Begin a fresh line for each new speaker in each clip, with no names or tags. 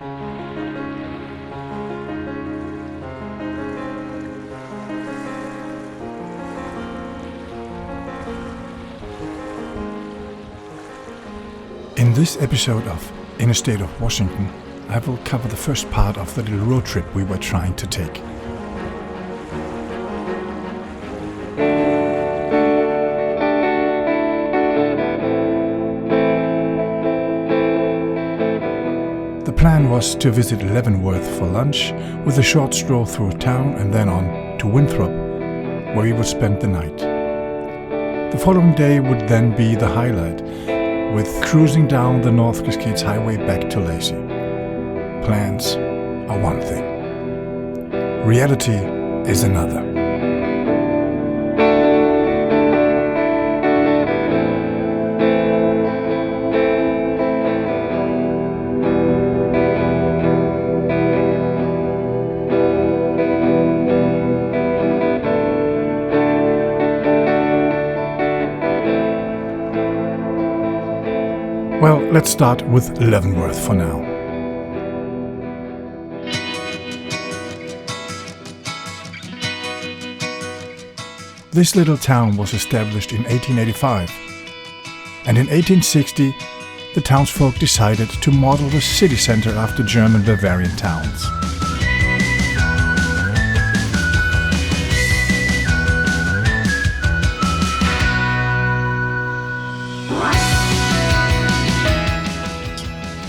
In this episode of In a State of Washington, I will cover the first part of the little road trip we were trying to take. The plan was to visit Leavenworth for lunch, with a short stroll through town and then on to Winthrop, where we would spend the night. The following day would then be the highlight, with cruising down the North Cascades Highway back to Lacey. Plans are one thing. Reality is another. Well, let's start with Leavenworth for now. This little town was established in 1885, and in 1860 the townsfolk decided to model the city center after German Bavarian towns.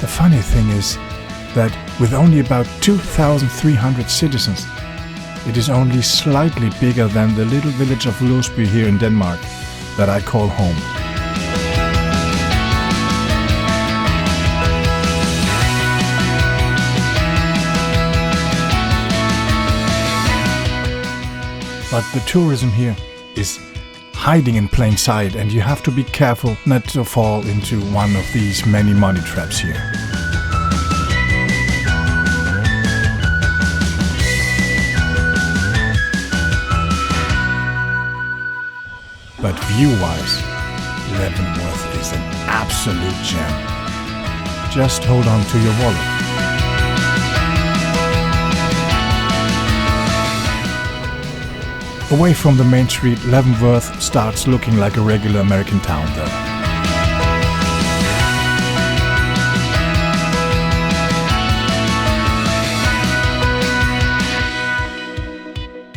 The funny thing is that with only about 2,300 citizens, it is only slightly bigger than the little village of Losby here in Denmark that I call home. But the tourism here is hiding in plain sight, and you have to be careful not to fall into one of these many money traps here. But view-wise, Leavenworth is an absolute gem. Just hold on to your wallet. Away from the main street, Leavenworth starts looking like a regular American town though.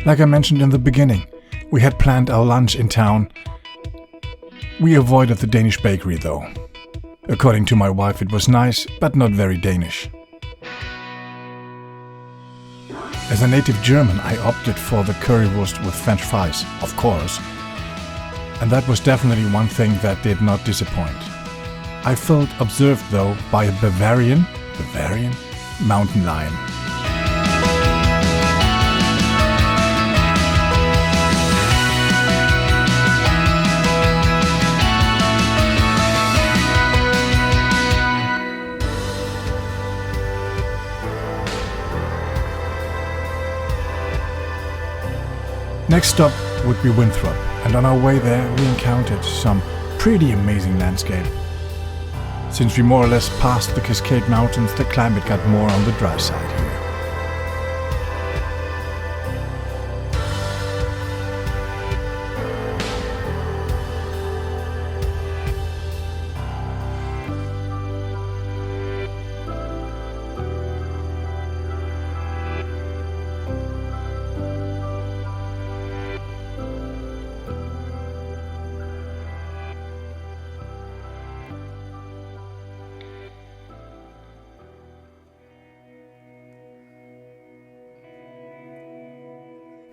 Like I mentioned in the beginning, we had planned our lunch in town. We avoided the Danish bakery though. According to my wife, it was nice, but not very Danish. As a native German, I opted for the currywurst with French fries, of course. And that was definitely one thing that did not disappoint. I felt observed though by a Bavarian mountain lion. Next stop would be Winthrop, and on our way there we encountered some pretty amazing landscape. Since we more or less passed the Cascade Mountains, the climate got more on the dry side here.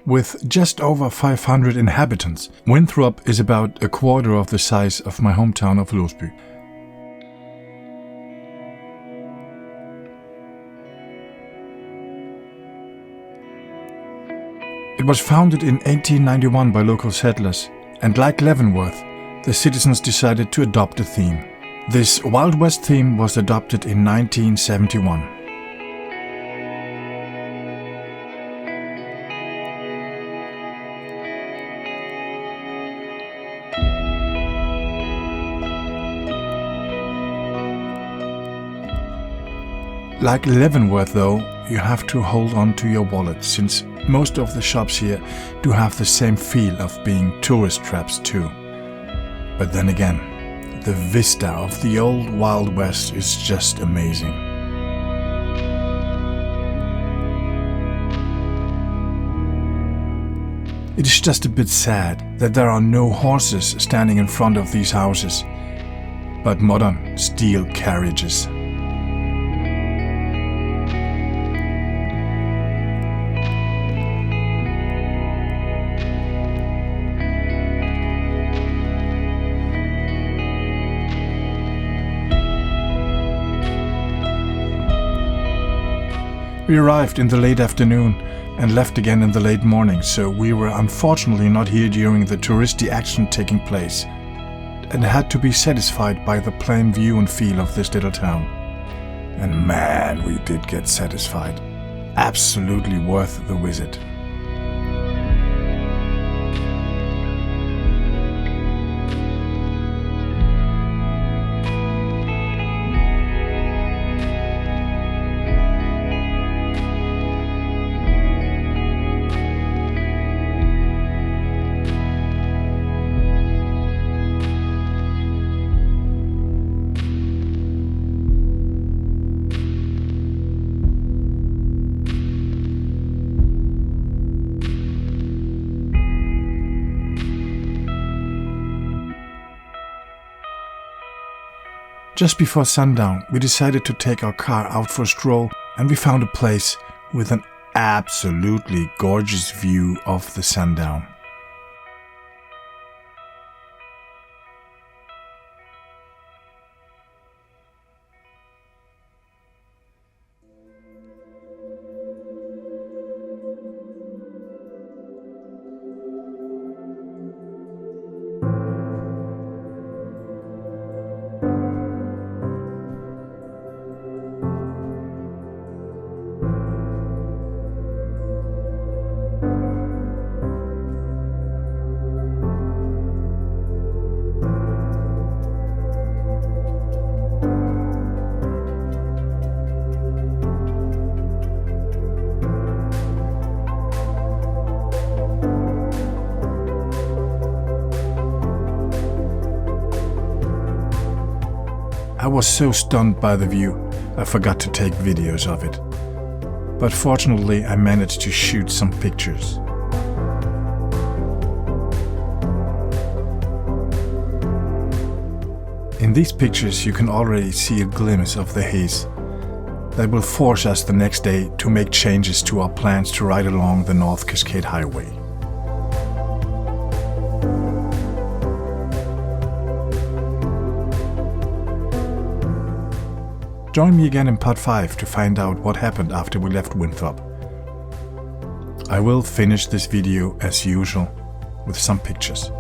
With just over 500 inhabitants, Winthrop is about a quarter of the size of my hometown of Losby. It was founded in 1891 by local settlers, and like Leavenworth, the citizens decided to adopt a theme. This Wild West theme was adopted in 1971. Like Leavenworth though, you have to hold on to your wallet, since most of the shops here do have the same feel of being tourist traps too. But then again, the vista of the old Wild West is just amazing. It is just a bit sad that there are no horses standing in front of these houses, but modern steel carriages. We arrived in the late afternoon and left again in the late morning, so we were unfortunately not here during the touristy action taking place, and had to be satisfied by the plain view and feel of this little town. And man, we did get satisfied. Absolutely worth the visit. Just before sundown, we decided to take our car out for a stroll, and we found a place with an absolutely gorgeous view of the sundown. I was so stunned by the view, I forgot to take videos of it. But fortunately, I managed to shoot some pictures. In these pictures, you can already see a glimpse of the haze that will force us the next day to make changes to our plans to ride along the North Cascade Highway. Join me again in part 5 to find out what happened after we left Winthrop. I will finish this video as usual with some pictures.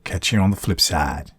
Catch you on the flip side.